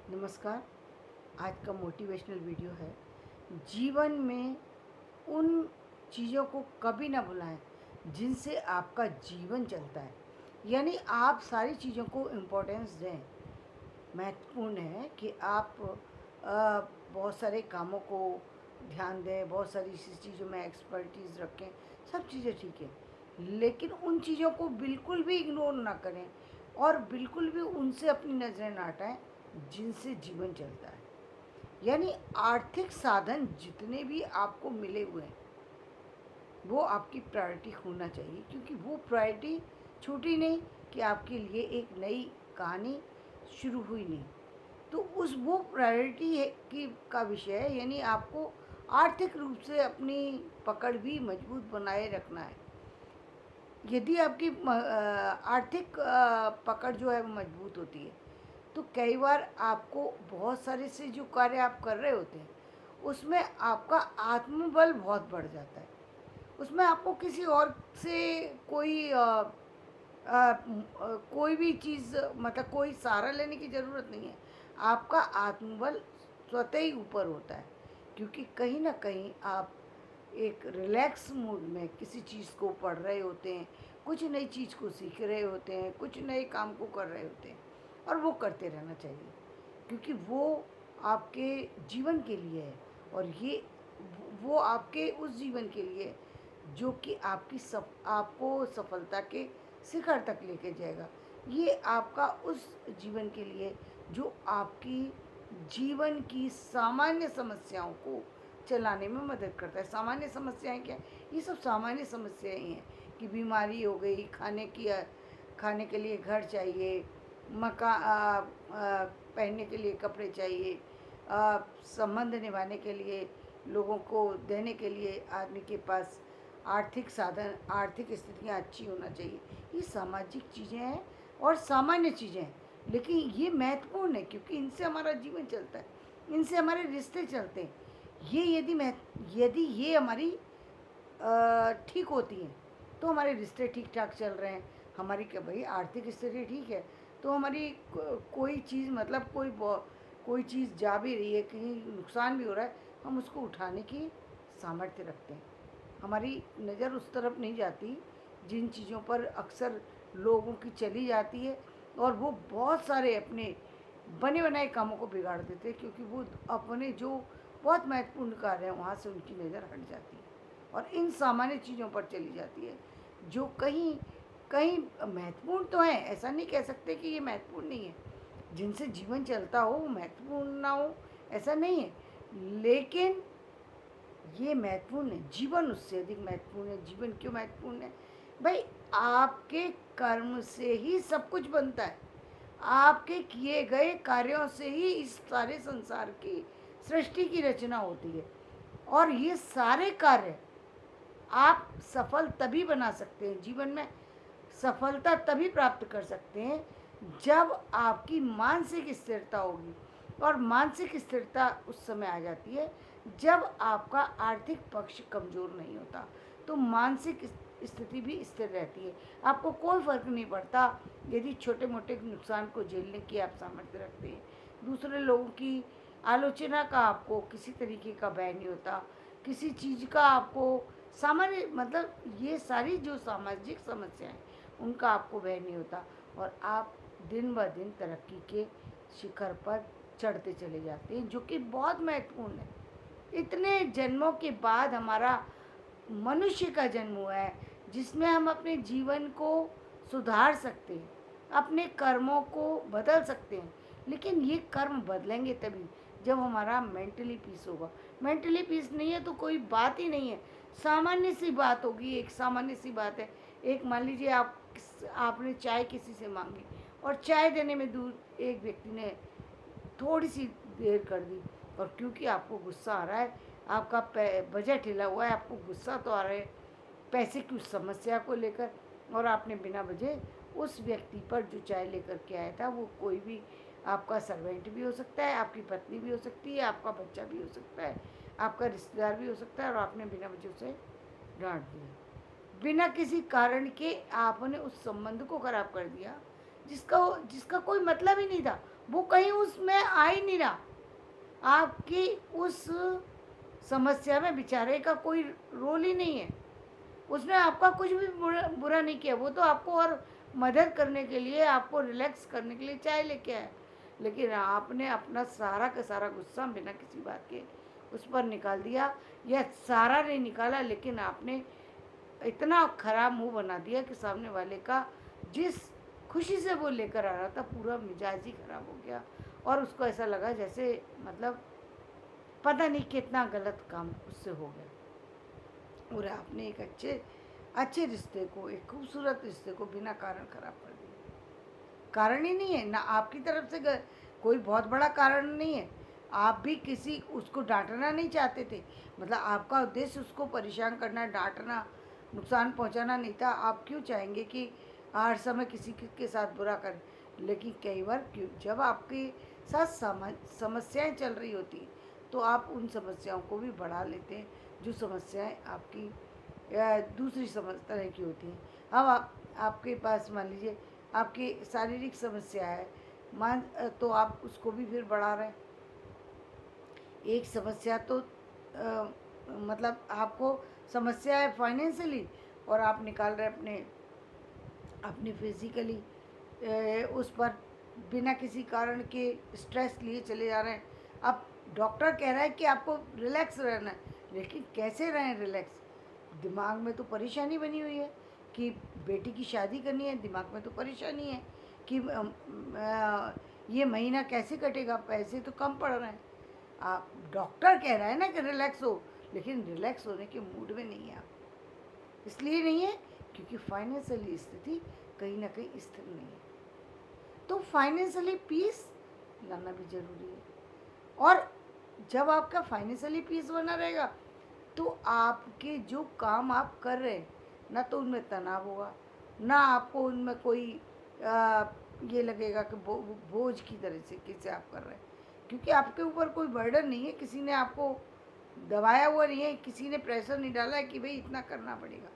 नमस्कार। आज का मोटिवेशनल वीडियो है। जीवन में उन चीज़ों को कभी ना भुलाएं जिनसे आपका जीवन चलता है। यानी आप सारी चीज़ों को इम्पोर्टेंस दें। महत्वपूर्ण है कि आप बहुत सारे कामों को ध्यान दें, बहुत सारी ऐसी चीज़ों में एक्सपर्टीज़ रखें, सब चीज़ें ठीक है। लेकिन उन चीज़ों को बिल्कुल भी इग्नोर ना करें और बिल्कुल भी उनसे अपनी नज़रें ना हटाएं जिनसे जीवन चलता है। यानी आर्थिक साधन जितने भी आपको मिले हुए हैं वो आपकी प्रायोरिटी होना चाहिए, क्योंकि वो प्रायोरिटी छूटी नहीं कि आपके लिए एक नई कहानी शुरू हुई नहीं। तो उस वो प्रायोरिटी है की का विषय है, यानी आपको आर्थिक रूप से अपनी पकड़ भी मजबूत बनाए रखना है। यदि आपकी आर्थिक पकड़ जो है वो मजबूत होती है तो कई बार आपको बहुत सारे से जो कार्य आप कर रहे होते हैं उसमें आपका आत्मबल बहुत बढ़ जाता है। उसमें आपको किसी और से कोई भी चीज़, मतलब कोई सहारा लेने की ज़रूरत नहीं है। आपका आत्मबल स्वतः ही ऊपर होता है, क्योंकि कहीं ना कहीं आप एक रिलैक्स मूड में किसी चीज़ को पढ़ रहे होते हैं, कुछ नई चीज़ को सीख रहे होते हैं, कुछ नए काम को कर रहे होते हैं। और वो करते रहना चाहिए, क्योंकि वो आपके जीवन के लिए है। और ये वो आपके उस जीवन के लिए है जो कि आपको सफलता के शिखर तक लेके जाएगा। ये आपका उस जीवन के लिए जो आपकी जीवन की सामान्य समस्याओं को चलाने में मदद करता है। सामान्य समस्याएं क्या है? ये सब सामान्य समस्याएं ही हैं कि बीमारी हो गई, खाने के लिए घर चाहिए, पहनने के लिए कपड़े चाहिए, संबंध निभाने के लिए, लोगों को देने के लिए आदमी के पास आर्थिक साधन, आर्थिक स्थितियाँ अच्छी होना चाहिए। ये सामाजिक चीज़ें हैं और सामान्य चीज़ें हैं, लेकिन ये महत्वपूर्ण है क्योंकि इनसे हमारा जीवन चलता है, इनसे हमारे रिश्ते चलते हैं। ये यदि ये हमारी ठीक होती हैं तो हमारे रिश्ते ठीक ठाक चल रहे हैं। हमारी क्या भाई आर्थिक स्थिति ठीक है तो हमारी कोई चीज़, मतलब कोई चीज़ जा भी रही है, कहीं नुकसान भी हो रहा है, हम उसको उठाने की सामर्थ्य रखते हैं। हमारी नज़र उस तरफ नहीं जाती जिन चीज़ों पर अक्सर लोगों की चली जाती है, और वो बहुत सारे अपने बने बनाए कामों को बिगाड़ देते हैं, क्योंकि वो अपने जो बहुत महत्वपूर्ण कार्य हैं वहाँ से उनकी नज़र हट जाती है और इन सामान्य चीज़ों पर चली जाती है जो कहीं कहीं महत्वपूर्ण तो है। ऐसा नहीं कह सकते कि ये महत्वपूर्ण नहीं है। जिनसे जीवन चलता हो वो महत्वपूर्ण ना हो, ऐसा नहीं है, लेकिन ये महत्वपूर्ण है। जीवन उससे अधिक महत्वपूर्ण है। जीवन क्यों महत्वपूर्ण है? भाई आपके कर्म से ही सब कुछ बनता है। आपके किए गए कार्यों से ही इस सारे संसार की सृष्टि की रचना होती है। और ये सारे कार्य आप सफल तभी बना सकते हैं, जीवन में सफलता तभी प्राप्त कर सकते हैं जब आपकी मानसिक स्थिरता होगी। और मानसिक स्थिरता उस समय आ जाती है जब आपका आर्थिक पक्ष कमज़ोर नहीं होता, तो मानसिक स्थिति भी स्थिर रहती है। आपको कोई फ़र्क नहीं पड़ता यदि छोटे मोटे नुकसान को झेलने की आप सामर्थ्य रखते हैं। दूसरे लोगों की आलोचना का आपको किसी तरीके का भय नहीं होता, किसी चीज़ का आपको सामान्य, मतलब ये सारी जो सामाजिक समस्याएं उनका आपको भय नहीं होता, और आप दिन ब दिन तरक्की के शिखर पर चढ़ते चले जाते हैं, जो कि बहुत महत्वपूर्ण है। इतने जन्मों के बाद हमारा मनुष्य का जन्म हुआ है जिसमें हम अपने जीवन को सुधार सकते हैं, अपने कर्मों को बदल सकते हैं। लेकिन ये कर्म बदलेंगे तभी जब हमारा मेंटली पीस होगा। मेंटली पीस नहीं है तो कोई बात ही नहीं है। सामान्य सी बात होगी, एक सामान्य सी बात है। एक मान लीजिए आपने चाय किसी से मांगी और चाय देने में दूर एक व्यक्ति ने थोड़ी सी देर कर दी, और क्योंकि आपको गुस्सा आ रहा है, आपका बजट हिला हुआ है, आपको गुस्सा तो आ रहा है पैसे की उस समस्या को लेकर, और आपने बिना वजह उस व्यक्ति पर जो चाय लेकर के आया था, वो कोई भी आपका सर्वेंट भी हो सकता है, आपकी पत्नी भी हो सकती है, आपका बच्चा भी हो सकता है, आपका रिश्तेदार भी हो सकता है, और आपने बिना वजह उसे डांट दिया। बिना किसी कारण के आपने उस संबंध को खराब कर दिया जिसका जिसका कोई मतलब ही नहीं था। वो कहीं उसमें आ ही नहीं रहा। आपकी उस समस्या में बेचारे का कोई रोल ही नहीं है। उसने आपका कुछ भी बुरा बुरा नहीं किया, वो तो आपको और मदद करने के लिए, आपको रिलैक्स करने के लिए चाय लेके आया। लेकिन आपने अपना सारा का सारा गुस्सा बिना किसी बात के उस पर निकाल दिया, या सारा नहीं निकाला, लेकिन आपने इतना खराब मुंह बना दिया कि सामने वाले का जिस खुशी से वो लेकर आ रहा था पूरा मिजाज ही खराब हो गया, और उसको ऐसा लगा जैसे मतलब पता नहीं कितना गलत काम उससे हो गया। और आपने एक अच्छे अच्छे रिश्ते को, एक खूबसूरत रिश्ते को बिना कारण खराब कर दिया। कारण ही नहीं है ना आपकी तरफ से, कोई बहुत बड़ा कारण नहीं है। आप भी किसी उसको डांटना नहीं चाहते थे, मतलब आपका उद्देश्य उसको परेशान करना, डांटना, नुकसान पहुंचाना नहीं था। आप क्यों चाहेंगे कि हर समय किसी के साथ बुरा करें? लेकिन कई बार क्यों, जब आपके साथ समस्याएं चल रही होती हैं, तो आप उन समस्याओं को भी बढ़ा लेते हैं, जो समस्याएं आपकी दूसरी तरह की होती हैं। अब आपके पास मान लीजिए आपकी शारीरिक समस्या है, तो आप उसको भी फिर बढ़ा रहे हैं। एक समस्या तो मतलब आपको समस्या है फाइनेंशियली, और आप निकाल रहे अपने अपने फिजिकली उस पर बिना किसी कारण के स्ट्रेस लिए चले जा रहे हैं। अब डॉक्टर कह रहा है कि आपको रिलैक्स रहना है, लेकिन कैसे रहें रिलैक्स? दिमाग में तो परेशानी बनी हुई है कि बेटी की शादी करनी है, दिमाग में तो परेशानी है कि ये महीना कैसे कटेगा, पैसे तो कम पड़ रहे हैं। आप डॉक्टर कह रहा है ना कि रिलैक्स हो, लेकिन रिलैक्स होने के मूड में नहीं है आप। इसलिए नहीं है क्योंकि फाइनेंशियली स्थिति कहीं ना कहीं स्थिर नहीं है। तो फाइनेंशियली पीस लाना भी जरूरी है। और जब आपका फाइनेंशियली पीस बना रहेगा, तो आपके जो काम आप कर रहे हैं ना, तो उनमें तनाव होगा, ना आपको उनमें कोई आ, ये लगेगा कि बोझ की तरह से कैसे आप कर रहे हैं, क्योंकि आपके ऊपर कोई बर्डन नहीं है, किसी ने आपको दबाया हुआ नहीं है, किसी ने प्रेशर नहीं डाला है कि भाई इतना करना पड़ेगा।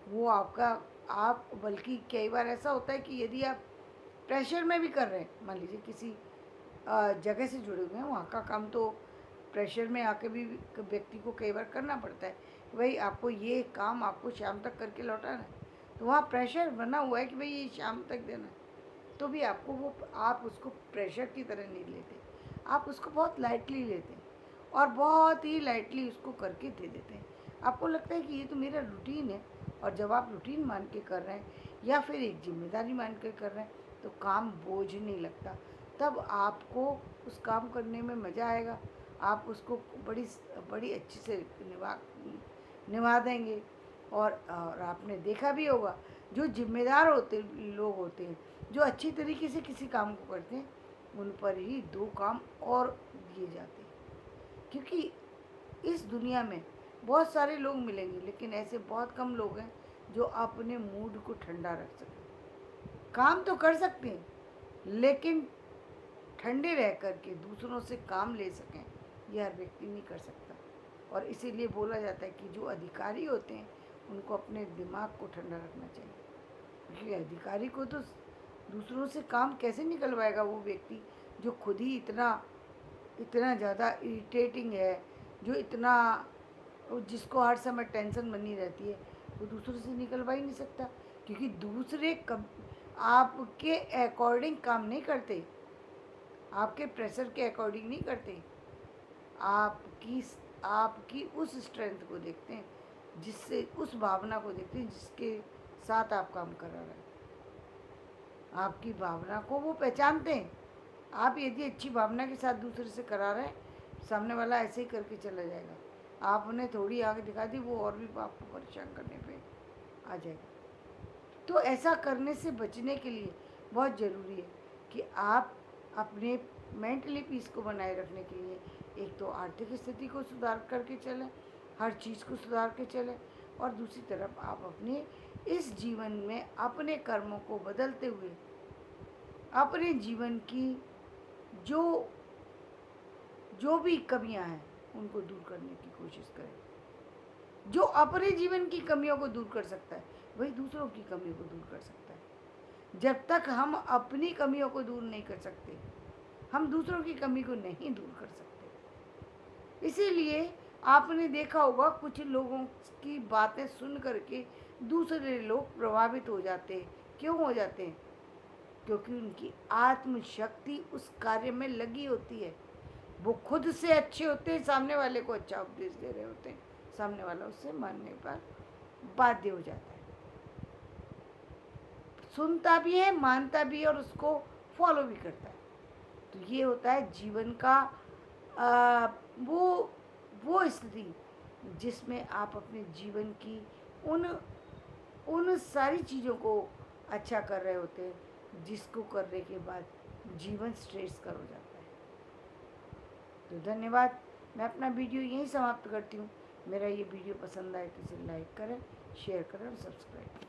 वो आपका आप बल्कि कई बार ऐसा होता है कि यदि आप प्रेशर में भी कर रहे हैं, मान लीजिए किसी जगह से जुड़े हुए हैं, वहाँ का काम तो प्रेशर में आके भी व्यक्ति को कई बार करना पड़ता है कि भाई आपको ये काम आपको शाम तक करके लौटाना है, तो वहाँ प्रेशर बना हुआ है कि भाई ये शाम तक देना है। तो भी आपको वो, आप उसको प्रेशर की तरह नहीं लेते, आप उसको बहुत लाइटली लेते हैं और बहुत ही लाइटली उसको करके दे देते हैं। आपको लगता है कि ये तो मेरा रूटीन है, और जब आप रूटीन मान के कर रहे हैं या फिर एक जिम्मेदारी मान के कर रहे हैं, तो काम बोझ नहीं लगता। तब आपको उस काम करने में मज़ा आएगा, आप उसको बड़ी बड़ी अच्छी से निभा देंगे। और आपने देखा भी होगा, जो जिम्मेदार होते लोग होते हैं, जो अच्छी तरीके से किसी काम को करते हैं, उन पर ही दो काम और दिए जाते हैं। क्योंकि इस दुनिया में बहुत सारे लोग मिलेंगे, लेकिन ऐसे बहुत कम लोग हैं जो अपने मूड को ठंडा रख सकें। काम तो कर सकते हैं, लेकिन ठंडे रह कर के दूसरों से काम ले सकें, यह हर व्यक्ति नहीं कर सकता। और इसीलिए बोला जाता है कि जो अधिकारी होते हैं उनको अपने दिमाग को ठंडा रखना चाहिए, क्योंकि अधिकारी को तो दूसरों से काम कैसे निकलवाएगा वो व्यक्ति जो खुद ही इतना इतना ज़्यादा इरिटेटिंग है, जो इतना, जिसको हर समय टेंशन बनी रहती है, वो दूसरों से निकलवा ही नहीं सकता। क्योंकि दूसरे कब आपके अकॉर्डिंग काम नहीं करते, आपके प्रेशर के अकॉर्डिंग नहीं करते, आपकी आपकी उस स्ट्रेंथ को देखते हैं, जिससे उस भावना को देखते हैं जिसके साथ आप काम कर रहे हैं। आपकी भावना को वो पहचानते हैं। आप यदि अच्छी भावना के साथ दूसरे से करा रहे हैं, सामने वाला ऐसे ही करके चला जाएगा। आपने थोड़ी आगे दिखा दी, वो और भी आपको परेशान करने पे आ जाएगा। तो ऐसा करने से बचने के लिए बहुत ज़रूरी है कि आप अपने मेंटली पीस को बनाए रखने के लिए एक तो आर्थिक स्थिति को सुधार करके चलें, हर चीज़ को सुधार के चलें, और दूसरी तरफ आप अपने इस जीवन में अपने कर्मों को बदलते हुए अपने जीवन की जो जो भी कमियां हैं उनको दूर करने की कोशिश करें। जो अपने जीवन की कमियों को दूर कर सकता है, वही दूसरों की कमियों को दूर कर सकता है। जब तक हम अपनी कमियों को दूर नहीं कर सकते, हम दूसरों की कमी को नहीं दूर कर सकते। इसीलिए आपने देखा होगा कुछ लोगों की बातें सुन करके दूसरे लोग प्रभावित हो जाते हैं। क्यों हो जाते हैं? क्योंकि उनकी आत्मशक्ति उस कार्य में लगी होती है। वो खुद से अच्छे होते हैं, सामने वाले को अच्छा उपदेश दे रहे होते हैं, सामने वाला उससे मानने पर बाध्य हो जाता है, सुनता भी है, मानता भी है और उसको फॉलो भी करता है। तो ये होता है जीवन का आ, वो स्थिति जिसमें आप अपने जीवन की उन उन सारी चीज़ों को अच्छा कर रहे होते हैं जिसको करने के बाद जीवन स्ट्रेस कर हो जाता है। तो धन्यवाद। मैं अपना वीडियो यहीं समाप्त करती हूँ। मेरा ये वीडियो पसंद आए तो इसे लाइक करें, शेयर करें और सब्सक्राइब करें।